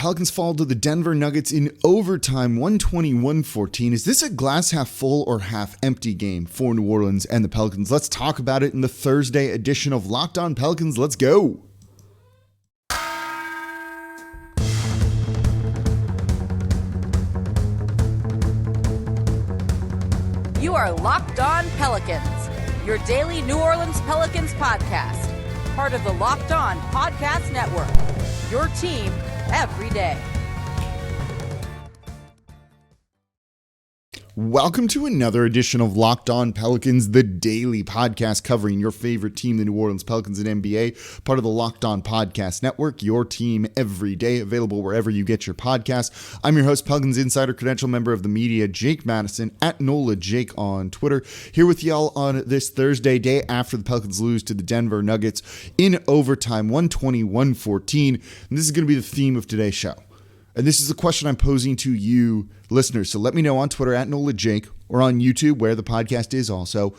Pelicans fall to the Denver Nuggets in overtime, 120-114. Is this a glass half full or half empty game for New Orleans and the Pelicans? Let's talk about it in the Thursday edition of Locked On Pelicans. Let's go. You are Locked On Pelicans, your daily New Orleans Pelicans podcast, part of the Locked On Podcast Network, your team every day. Welcome to another edition of Locked On Pelicans, the daily podcast covering your favorite team, the New Orleans Pelicans and NBA, part of the Locked On Podcast Network, your team every day, available wherever you get your podcasts. I'm your host, Pelicans Insider Credential member of the media, Jake Madison, at Nikola Jake on Twitter, here with y'all on this Thursday, day after the Pelicans lose to the Denver Nuggets in overtime, 120-114. And this is going to be the theme of today's show. And this is a question I'm posing to you listeners. So let me know on Twitter at Nikola Jake or on YouTube where the podcast is also.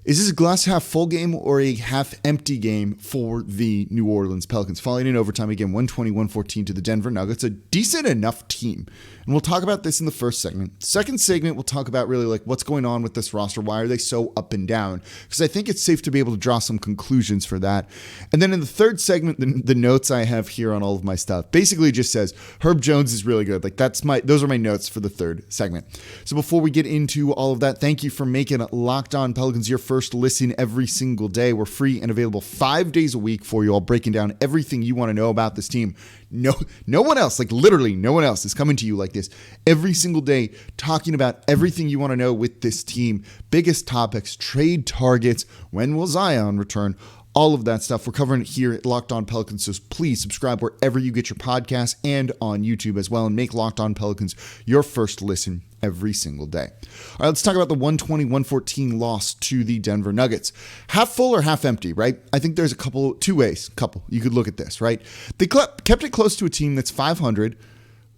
Is this a glass half full game or a half empty game for the New Orleans Pelicans? Falling in overtime again, 120-114 to the Denver Nuggets, a decent enough team. And we'll talk about this in the first segment. Second segment, we'll talk about really like what's going on with this roster. Why are they so up and down? Because I think it's safe to be able to draw some conclusions for that. And then in the third segment, the notes I have here on all of my stuff basically just says Herb Jones is really good. Like those are my notes for the third segment. So before we get into all of that, thank you for making Locked On Pelicans your first listen every single day. We're free and available 5 days a week for you all, breaking down everything you want to know about this team. No one else, like literally no one else is coming to you like this every single day, talking about everything you want to know with this team. Biggest topics, trade targets, when will Zion return? All of that stuff. We're covering it here at Locked On Pelicans, so please subscribe wherever you get your podcasts and on YouTube as well, and make Locked On Pelicans your first listen every single day. All right, let's talk about the 120-114 loss to the Denver Nuggets. Half full or half empty, right? I think there's two ways you could look at this, right? They kept it close to a team that's 500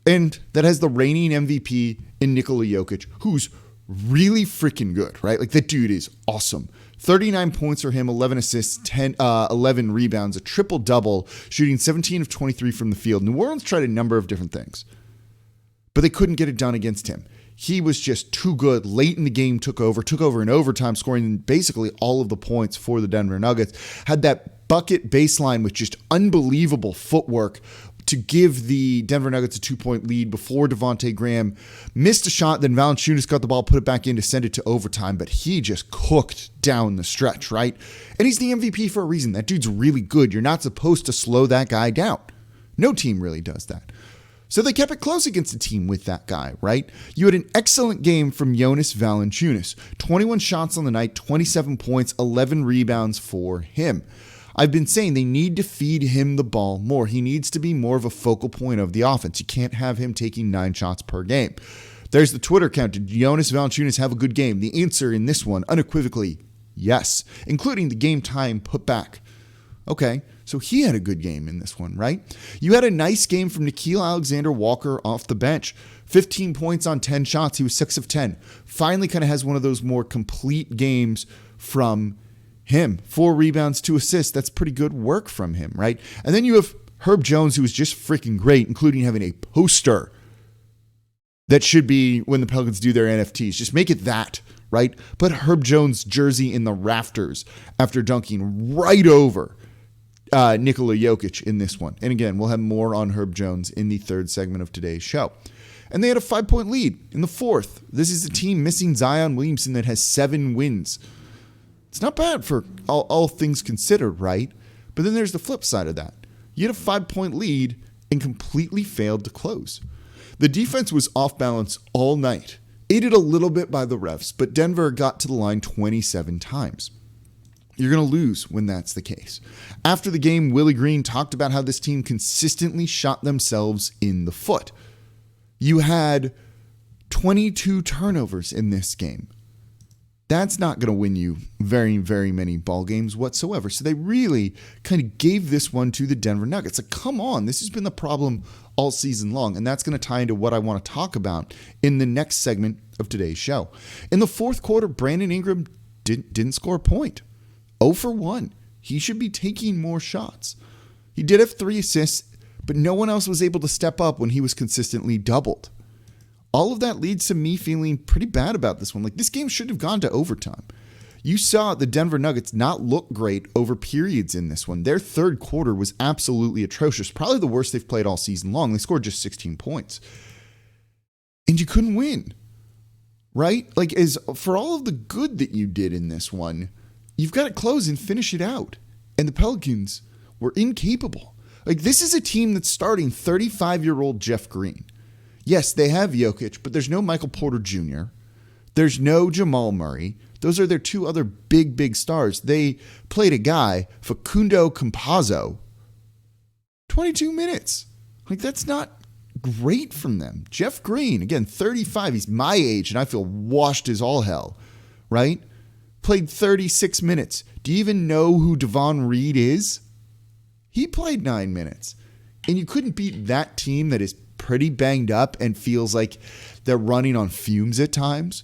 and that has the reigning MVP in Nikola Jokic, who's really freaking good, right? Like that dude is awesome. 39 points for him, 11 assists, 11 rebounds, a triple-double, shooting 17 of 23 from the field. New Orleans tried a number of different things, but they couldn't get it done against him. He was just too good. Late in the game, took over in overtime, scoring basically all of the points for the Denver Nuggets. Had that bucket baseline with just unbelievable footwork to give the Denver Nuggets a 2-point lead before Devontae Graham missed a shot. Then Valanciunas got the ball, put it back in to send it to overtime, but he just cooked down the stretch, right? And he's the MVP for a reason. That dude's really good. You're not supposed to slow that guy down. No team really does that. So they kept it close against a team with that guy, right? You had an excellent game from Jonas Valanciunas. 21 shots on the night, 27 points, 11 rebounds for him. I've been saying they need to feed him the ball more. He needs to be more of a focal point of the offense. You can't have him taking 9 shots per game. There's the Twitter account. Did Jonas Valanciunas have a good game? The answer in this one, unequivocally, yes, including the game time put back. Okay, so he had a good game in this one, right? You had a nice game from Nickeil Alexander-Walker off the bench. 15 points on 10 shots. He was 6 of 10. Finally kind of has one of those more complete games from him. 4 rebounds, 2 assists. That's pretty good work from him, right? And then you have Herb Jones, who is just freaking great, including having a poster that should be when the Pelicans do their NFTs. Just make it that, right? Put Herb Jones' jersey in the rafters after dunking right over Nikola Jokic in this one. And again, we'll have more on Herb Jones in the third segment of today's show. And they had a 5-point lead in the fourth. This is a team missing Zion Williamson that has 7 wins. It's not bad for all things considered, right? But then there's the flip side of that. You had a 5-point lead and completely failed to close. The defense was off balance all night, aided a little bit by the refs, but Denver got to the line 27 times. You're going to lose when that's the case. After the game, Willie Green talked about how this team consistently shot themselves in the foot. You had 22 turnovers in this game. That's not going to win you very, very many ball games whatsoever. So they really kind of gave this one to the Denver Nuggets. Like, come on, this has been the problem all season long. And that's going to tie into what I want to talk about in the next segment of today's show. In the fourth quarter, Brandon Ingram didn't score a point. 0 for 1. He should be taking more shots. He did have 3 assists, but no one else was able to step up when he was consistently doubled. All of that leads to me feeling pretty bad about this one. Like, this game should have gone to overtime. You saw the Denver Nuggets not look great over periods in this one. Their third quarter was absolutely atrocious, probably the worst they've played all season long. They scored just 16 points. And you couldn't win, right? Like, as for all of the good that you did in this one, you've got to close and finish it out. And the Pelicans were incapable. Like, this is a team that's starting 35-year-old Jeff Green. Yes, they have Jokic, but there's no Michael Porter Jr. There's no Jamal Murray. Those are their two other big stars. They played a guy, Facundo Campazzo, 22 minutes. Like, that's not great from them. Jeff Green, again, 35. He's my age, and I feel washed as all hell, right? Played 36 minutes. Do you even know who Devon Reed is? He played 9 minutes. And you couldn't beat that team that is pretty banged up and feels like they're running on fumes at times.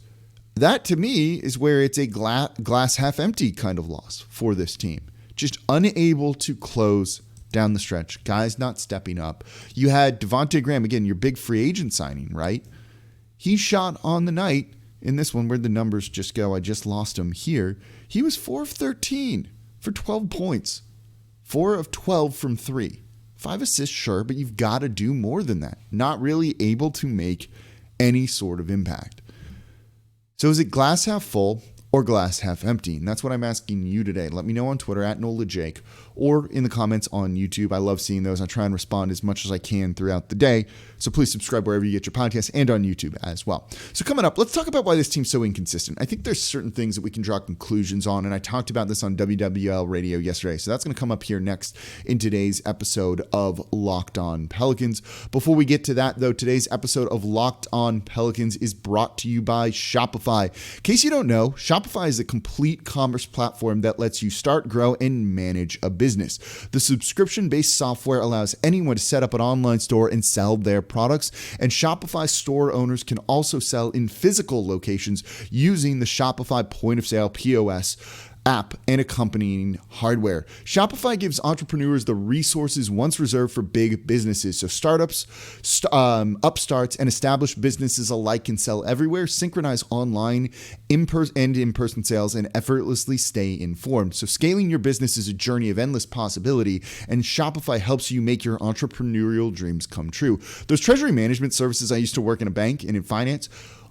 That, to me, is where it's a glass half empty kind of loss for this team. Just unable to close down the stretch. Guys not stepping up. You had Devontae Graham, again, your big free agent signing, right? He shot on the night in this one where the numbers just go. I just lost him here. He was 4 of 13 for 12 points. 4 of 12 from 3. 5 assists, sure, but you've got to do more than that. Not really able to make any sort of impact. So is it glass half full or glass half empty? And that's what I'm asking you today. Let me know on Twitter at NolaJake or in the comments on YouTube. I love seeing those. I try and respond as much as I can throughout the day. So please subscribe wherever you get your podcasts and on YouTube as well. So coming up, let's talk about why this team's so inconsistent. I think there's certain things that we can draw conclusions on, and I talked about this on WWL Radio yesterday. So that's going to come up here next in today's episode of Locked On Pelicans. Before we get to that, though, today's episode of Locked On Pelicans is brought to you by Shopify. In case you don't know, Shopify is a complete commerce platform that lets you start, grow, and manage a business. The subscription-based software allows anyone to set up an online store and sell their products, and Shopify store owners can also sell in physical locations using the Shopify point-of-sale POS app and accompanying hardware. Shopify gives entrepreneurs the resources once reserved for big businesses. So startups, upstarts, and established businesses alike can sell everywhere, synchronize online and in-person sales, and effortlessly stay informed. So scaling your business is a journey of endless possibility, and Shopify helps you make your entrepreneurial dreams come true. Those treasury management services, I used to work in a bank and in finance,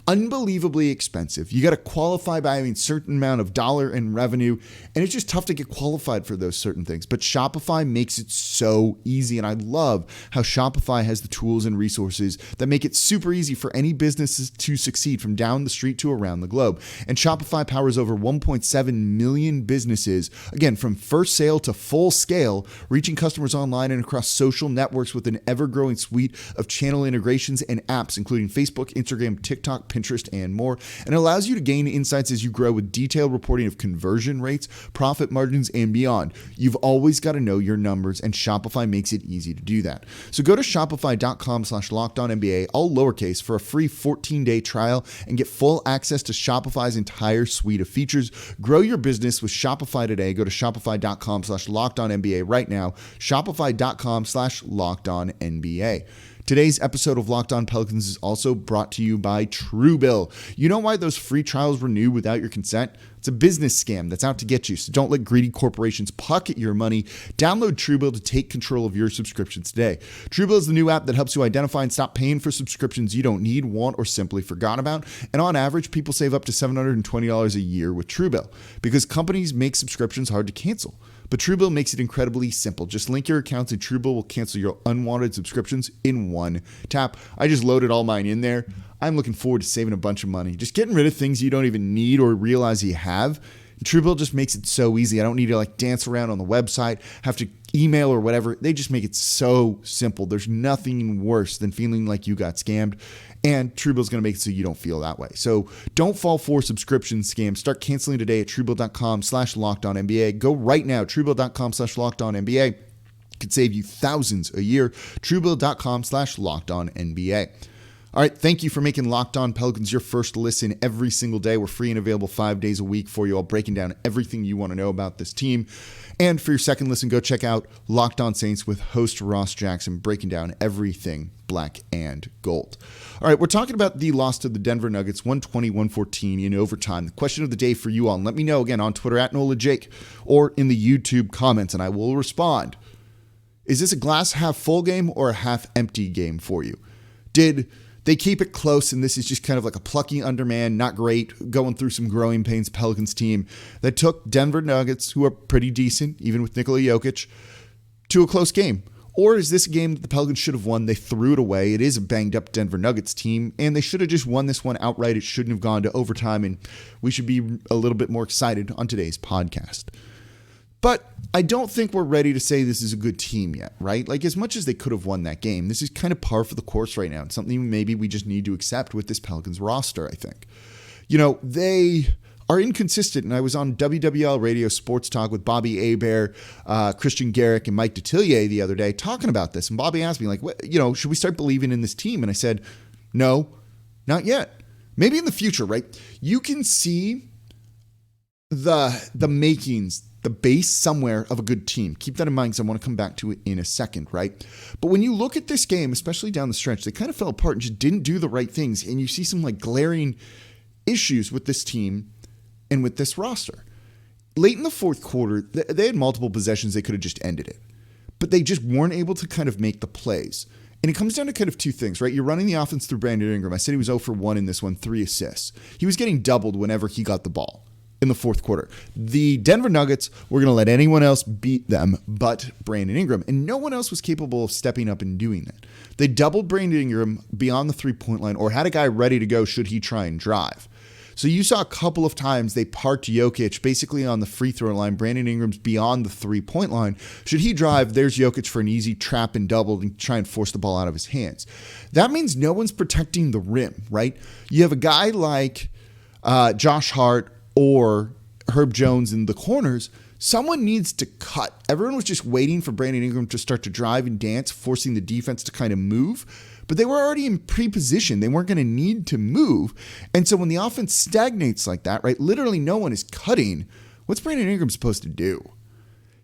unbelievably expensive. You got to qualify by having a certain amount of dollar in revenue, and it's just tough to get qualified for those certain things. But Shopify makes it so easy, and I love how Shopify has the tools and resources that make it super easy for any businesses to succeed from down the street to around the globe. And Shopify powers over 1.7 million businesses, again, from first sale to full scale, reaching customers online and across social networks with an ever-growing suite of channel integrations and apps, including Facebook, Instagram, TikTok, Pinterest, and more, and it allows you to gain insights as you grow with detailed reporting of conversion rates, profit margins, and beyond. You've always got to know your numbers, and Shopify makes it easy to do that. So go to shopify.com/lockedonnba, all lowercase, for a free 14-day trial and get full access to Shopify's entire suite of features. Grow your business with Shopify today. Go to shopify.com/lockedonnba right now. Shopify.com/lockedonnba. Today's episode of Locked On Pelicans is also brought to you by TrueBill. You know why those free trials renew without your consent? It's a business scam that's out to get you, so don't let greedy corporations pocket your money. Download TrueBill to take control of your subscriptions today. TrueBill is the new app that helps you identify and stop paying for subscriptions you don't need, want, or simply forgot about. And on average, people save up to $720 a year with TrueBill because companies make subscriptions hard to cancel. But TrueBill makes it incredibly simple. Just link your accounts and TrueBill will cancel your unwanted subscriptions in one tap. I just loaded all mine in there. I'm looking forward to saving a bunch of money. Just getting rid of things you don't even need or realize you have. TrueBill just makes it so easy. I don't need to dance around on the website, have to email or whatever. They just make it so simple. There's nothing worse than feeling like you got scammed. And TrueBill is going to make it so you don't feel that way. So don't fall for subscription scams. Start canceling today at TrueBill.com/lockedonnba. Go right now, TrueBill.com/lockedonnba. Could save you thousands a year. TrueBill.com/lockedonnba. All right, thank you for making Locked On Pelicans your first listen every single day. We're free and available 5 days a week for you, all breaking down everything you want to know about this team. And for your second listen, go check out Locked On Saints with host Ross Jackson, breaking down everything black and gold. All right, we're talking about the loss to the Denver Nuggets, 120-114 in overtime. The question of the day for you all, and let me know again on Twitter at NikolaJake or in the YouTube comments, and I will respond. Is this a glass half full game or a half empty game for you? Did they keep it close, and this is just kind of like a plucky underman, not great, going through some growing pains Pelicans team that took Denver Nuggets, who are pretty decent, even with Nikola Jokic, to a close game? Or is this a game that the Pelicans should have won? They threw it away. It is a banged-up Denver Nuggets team, and they should have just won this one outright. It shouldn't have gone to overtime, and we should be a little bit more excited on today's podcast. But I don't think we're ready to say this is a good team yet, right? Like, as much as they could have won that game, this is kind of par for the course right now. It's something maybe we just need to accept with this Pelicans roster, I think. You know, they are inconsistent, and I was on WWL Radio Sports Talk with Bobby Hebert, Christian Garrick, and Mike Detillier the other day talking about this. And Bobby asked me, like, should we start believing in this team? And I said, no, not yet. Maybe in the future, right? You can see the makings, the base somewhere of a good team. Keep that in mind because I want to come back to it in a second, right? But when you look at this game, especially down the stretch, they kind of fell apart and just didn't do the right things. And you see some like glaring issues with this team and with this roster. Late in the fourth quarter, they had multiple possessions. They could have just ended it. But they just weren't able to kind of make the plays. And it comes down to kind of two things, right? You're running the offense through Brandon Ingram. I said he was 0 for 1 in this one, 3 assists. He was getting doubled whenever he got the ball in the fourth quarter. The Denver Nuggets were going to let anyone else beat them but Brandon Ingram, and no one else was capable of stepping up and doing that. They doubled Brandon Ingram beyond the three-point line or had a guy ready to go should he try and drive. So you saw a couple of times they parked Jokic basically on the free throw line. Brandon Ingram's beyond the three-point line. Should he drive, there's Jokic for an easy trap and double and try and force the ball out of his hands. That means no one's protecting the rim, right? You have a guy like Josh Hart or Herb Jones in the corners. Someone needs to cut. Everyone was just waiting for Brandon Ingram to start to drive and dance, forcing the defense to kind of move. But they were already in pre-position. They weren't going to need to move. And so when the offense stagnates like that, right, literally no one is cutting, what's Brandon Ingram supposed to do?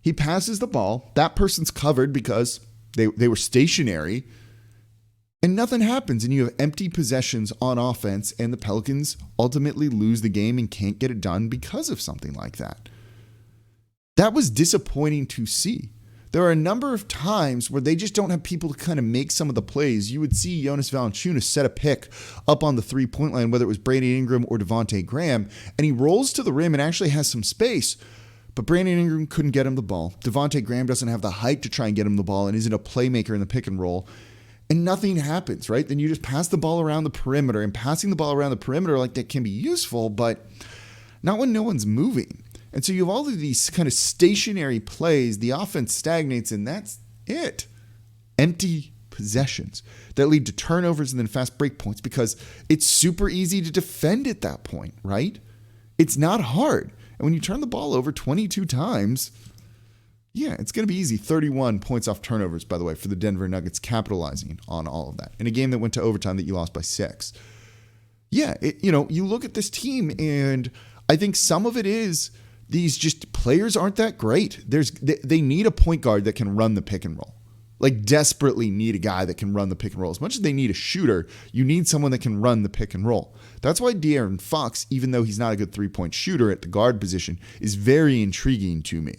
He passes the ball. That person's covered because they were stationary. And nothing happens, and you have empty possessions on offense, and the Pelicans ultimately lose the game and can't get it done because of something like that. That was disappointing to see. There are a number of times where they just don't have people to kind of make some of the plays. You would see Jonas Valanciunas set a pick up on the three-point line, whether it was Brandon Ingram or Devontae Graham, and he rolls to the rim and actually has some space, but Brandon Ingram couldn't get him the ball. Devontae Graham doesn't have the height to try and get him the ball and isn't a playmaker in the pick and roll. And nothing happens, right? Then you just pass the ball around the perimeter, and passing the ball around the perimeter like that can be useful, but not when no one's moving. And so you have all of these kind of stationary plays. The offense stagnates, and that's it. Empty possessions that lead to turnovers and then fast break points because it's super easy to defend at that point, right? It's not hard. And when you turn the ball over 22 times, yeah, it's going to be easy. 31 points off turnovers, by the way, for the Denver Nuggets, capitalizing on all of that in a game that went to overtime that you lost by 6. Yeah, you look at this team, and I think some of it is these just players aren't that great. They need a point guard that can run the pick and roll. Like, desperately need a guy that can run the pick and roll. As much as they need a shooter, you need someone that can run the pick and roll. That's why De'Aaron Fox, even though he's not a good three-point shooter at the guard position, is very intriguing to me.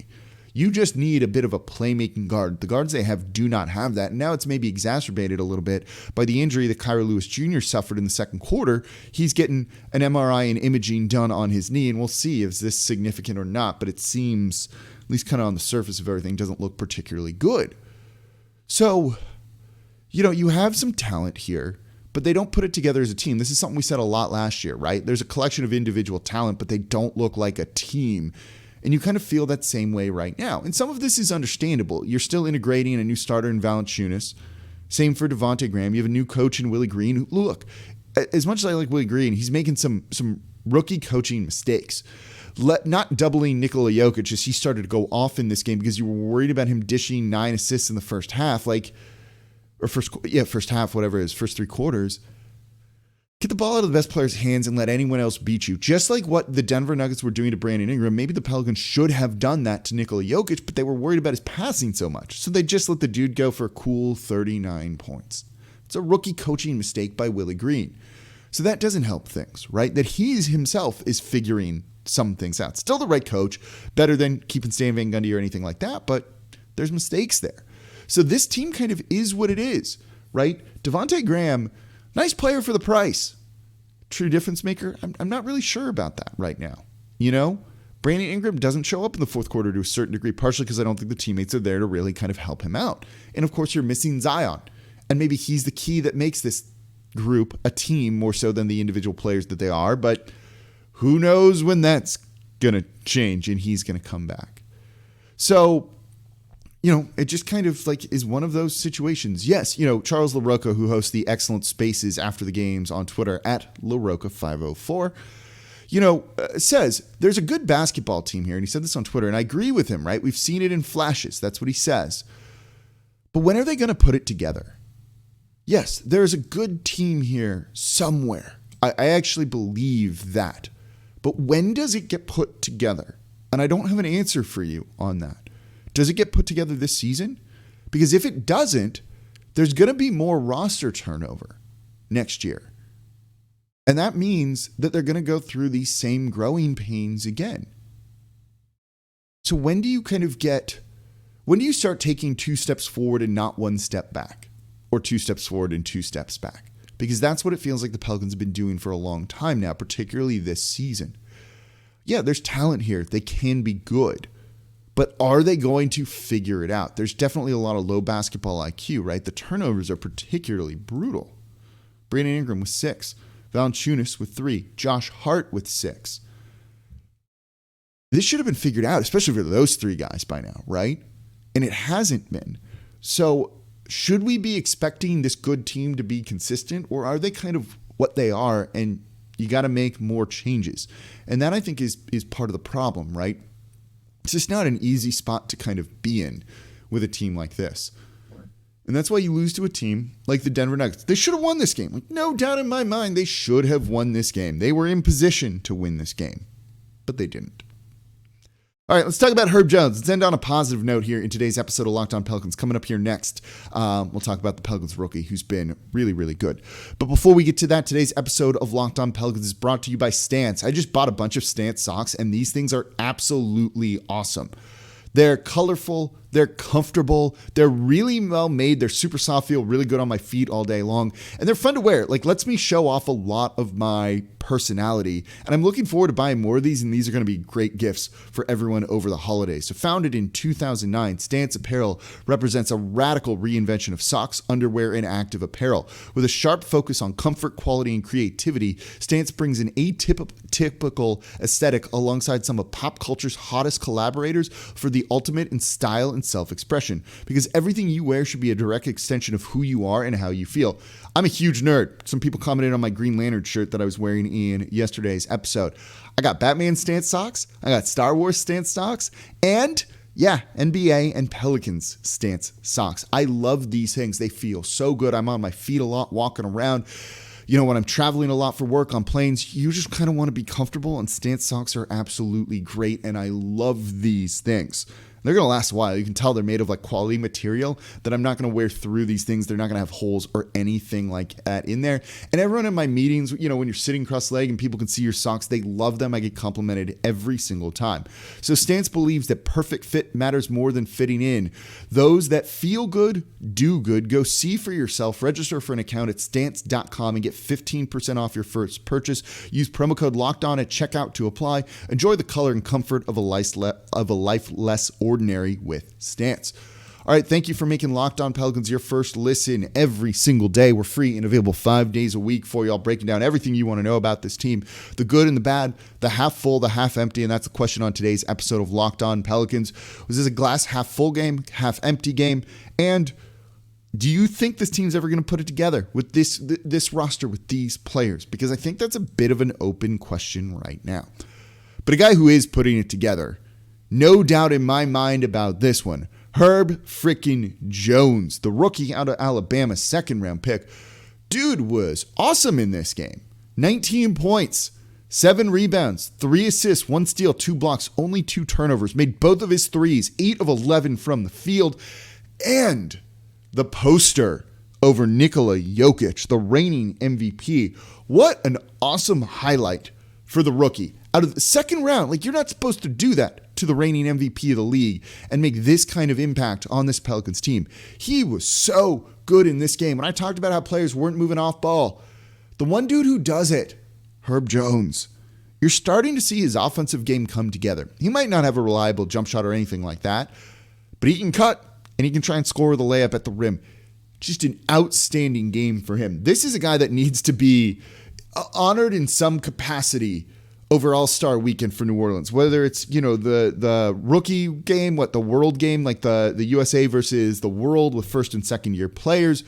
You just need a bit of a playmaking guard. The guards they have do not have that. And now it's maybe exacerbated a little bit by the injury that Kyra Lewis Jr. suffered in the second quarter. He's getting an MRI and imaging done on his knee, and we'll see if this is significant or not. But it seems, at least kind of on the surface of everything, doesn't look particularly good. So, you have some talent here, but they don't put it together as a team. This is something we said a lot last year, right? There's a collection of individual talent, but they don't look like a team. And you kind of feel that same way right now. And some of this is understandable. You're still integrating a new starter in Valanciunas. Same for Devontae Graham. You have a new coach in Willie Green. Look, as much as I like Willie Green, he's making some rookie coaching mistakes. Not doubling Nikola Jokic as he started to go off in this game because you were worried about him dishing 9 assists in the first half. First half, whatever it is, first 3 quarters. Get the ball out of the best player's hands and let anyone else beat you. Just like what the Denver Nuggets were doing to Brandon Ingram, maybe the Pelicans should have done that to Nikola Jokic, but they were worried about his passing so much. So they just let the dude go for a cool 39 points. It's a rookie coaching mistake by Willie Green. So that doesn't help things, right? That he himself is figuring some things out. Still the right coach, better than keeping Stan Van Gundy or anything like that, but there's mistakes there. So this team kind of is what it is, right? Devontae Graham, nice player for the price. True difference maker? I'm not really sure about that right now. You know, Brandon Ingram doesn't show up in the fourth quarter to a certain degree, partially because I don't think the teammates are there to really kind of help him out. And of course, you're missing Zion. And maybe he's the key that makes this group a team more so than the individual players that they are. But who knows when that's going to change and he's going to come back. So, you know, it just kind of like is one of those situations. Yes, you know, Charles LaRocca, who hosts the excellent spaces after the games on Twitter at LaRocca504, you know, says there's a good basketball team here. And he said this on Twitter, and I agree with him, right? We've seen it in flashes. That's what he says. But when are they going to put it together? Yes, there's a good team here somewhere. I actually believe that. But when does it get put together? And I don't have an answer for you on that. Does it get put together this season? Because if it doesn't, there's going to be more roster turnover next year. And that means that they're going to go through these same growing pains again. So when do you start taking 2 steps forward and not 1 step back? Or 2 steps forward and 2 steps back? Because that's what it feels like the Pelicans have been doing for a long time now, particularly this season. Yeah, there's talent here. They can be good. But are they going to figure it out? There's definitely a lot of low basketball IQ, right? The turnovers are particularly brutal. Brandon Ingram with 6. Valanciunas with 3. Josh Hart with 6. This should have been figured out, especially for those 3 guys by now, right? And it hasn't been. So should we be expecting this good team to be consistent, or are they kind of what they are and you got to make more changes? And that, I think, is part of the problem, right? It's just not an easy spot to kind of be in with a team like this. And that's why you lose to a team like the Denver Nuggets. They should have won this game. Like, no doubt in my mind, they should have won this game. They were in position to win this game, but they didn't. All right, let's talk about Herb Jones. Let's end on a positive note here in today's episode of Locked On Pelicans. Coming up here next, we'll talk about the Pelicans rookie, who's been really, really good. But before we get to that, today's episode of Locked On Pelicans is brought to you by Stance. I just bought a bunch of Stance socks, and these things are absolutely awesome. They're colorful, they're comfortable, they're really well made, they're super soft, feel really good on my feet all day long, and they're fun to wear. Like, lets me show off a lot of my personality, and I'm looking forward to buying more of these, and these are going to be great gifts for everyone over the holidays. So founded in 2009, Stance Apparel represents a radical reinvention of socks, underwear, and active apparel. With a sharp focus on comfort, quality, and creativity, Stance brings an atypical aesthetic alongside some of pop culture's hottest collaborators for the ultimate in style and self-expression, because everything you wear should be a direct extension of who you are and how you feel. I'm a huge nerd. Some people commented on my Green Lantern shirt that I was wearing in yesterday's episode. I got Batman Stance socks, I got Star Wars Stance socks, and yeah, NBA and Pelicans Stance socks. I love these things. They feel so good. I'm on my feet a lot, walking around. You know, when I'm traveling a lot for work on planes, you just kind of want to be comfortable, and Stance socks are absolutely great, and I love these things. They're going to last a while. You can tell they're made of like quality material that I'm not going to wear through these things. They're not going to have holes or anything like that in there. And everyone in my meetings, you know, when you're sitting cross-legged and people can see your socks, they love them. I get complimented every single time. So Stance believes that perfect fit matters more than fitting in. Those that feel good, do good. Go see for yourself. Register for an account at stance.com and get 15% off your first purchase. Use promo code LOCKEDON at checkout to apply. Enjoy the color and comfort of a life less ordinary with Stance. All right, thank you for making Locked On Pelicans your first listen every single day. We're free and available 5 days a week for y'all, breaking down everything you want to know about this team, the good and the bad, the half full, the half empty, and that's the question on today's episode of Locked On Pelicans. Was this a glass half full game, half empty game? And do you think this team's ever going to put it together with this roster, with these players? Because I think that's a bit of an open question right now. But a guy who is putting it together, no doubt in my mind about this one, Herb freaking Jones, the rookie out of Alabama, second round pick. Dude was awesome in this game. 19 points, 7 rebounds, 3 assists, 1 steal, 2 blocks, only 2 turnovers. Made both of his threes, 8 of 11 from the field. And the poster over Nikola Jokic, the reigning MVP. What an awesome highlight for the rookie. Out of the second round, like, you're not supposed to do that to the reigning MVP of the league and make this kind of impact on this Pelicans team. He was so good in this game. When I talked about how players weren't moving off ball, the one dude who does it, Herb Jones. You're starting to see his offensive game come together. He might not have a reliable jump shot or anything like that, but he can cut and he can try and score the layup at the rim. Just an outstanding game for him. This is a guy that needs to be honored in some capacity over All-Star Weekend for New Orleans, whether it's, the rookie game, the world game, like the USA versus the world with first and second year players,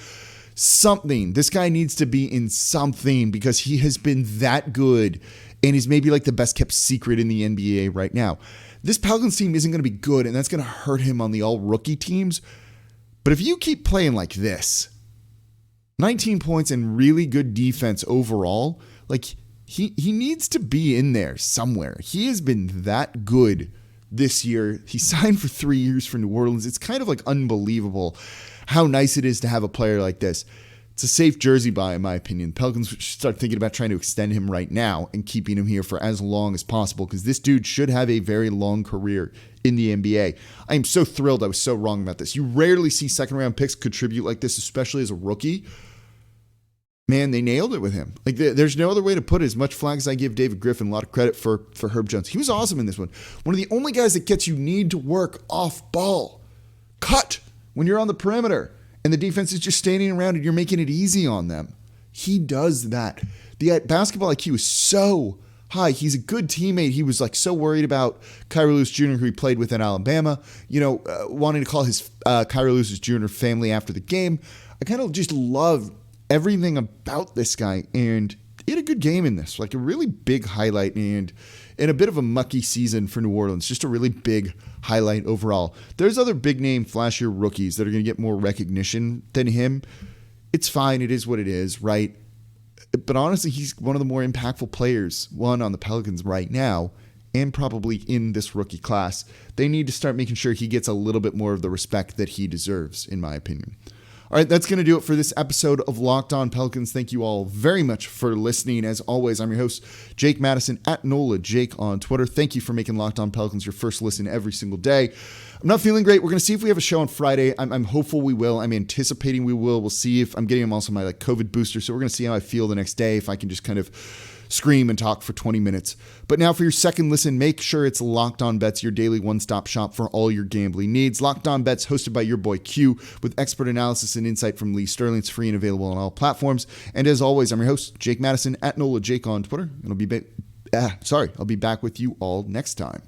something. This guy needs to be in something because he has been that good and he's maybe like the best kept secret in the NBA right now. This Pelicans team isn't going to be good, and that's going to hurt him on the all-rookie teams. But if you keep playing like this, 19 points and really good defense overall, like, he needs to be in there somewhere. He has been that good this year. He signed for 3 years for New Orleans. It's kind of like unbelievable how nice it is to have a player like this. It's a safe jersey buy, in my opinion. Pelicans should start thinking about trying to extend him right now and keeping him here for as long as possible because this dude should have a very long career in the NBA. I am so thrilled I was so wrong about this. You rarely see second-round picks contribute like this, especially as a rookie. Man, they nailed it with him. Like, there's no other way to put it. As much flag as I give David Griffin, a lot of credit for Herb Jones. He was awesome in this one. One of the only guys that gets you need to work off ball. Cut when you're on the perimeter and the defense is just standing around and you're making it easy on them. He does that. The basketball IQ is so high. He's a good teammate. He was like so worried about Kyrie Lewis Jr., who he played with in Alabama, wanting to call his Kyrie Lewis Jr. family after the game. I kind of just love everything about this guy, and he had a good game in this, like a really big highlight, and in a bit of a mucky season for New Orleans, just a really big highlight overall. There's other big name flashier rookies that are going to get more recognition than him. It's fine. It is what it is, right? But honestly, he's one of the more impactful players, one on the Pelicans right now, and probably in this rookie class. They need to start making sure he gets a little bit more of the respect that he deserves, in my opinion. All right, that's going to do it for this episode of Locked On Pelicans. Thank you all very much for listening. As always, I'm your host, Jake Madison, at Nola Jake on Twitter. Thank you for making Locked On Pelicans your first listen every single day. I'm not feeling great. We're going to see if we have a show on Friday. I'm hopeful we will. I'm anticipating we will. We'll see if I'm getting also my COVID booster. So we're going to see how I feel the next day, if I can just kind of scream and talk for 20 minutes. But now for your second listen, make sure it's Locked On Bets, your daily one-stop shop for all your gambling needs. Locked On Bets, hosted by your boy Q, with expert analysis and insight from Lee Sterling. It's free and available on all platforms. And as always, I'm your host, Jake Madison, at Nola Jake on Twitter. And I'll be back with you all next time.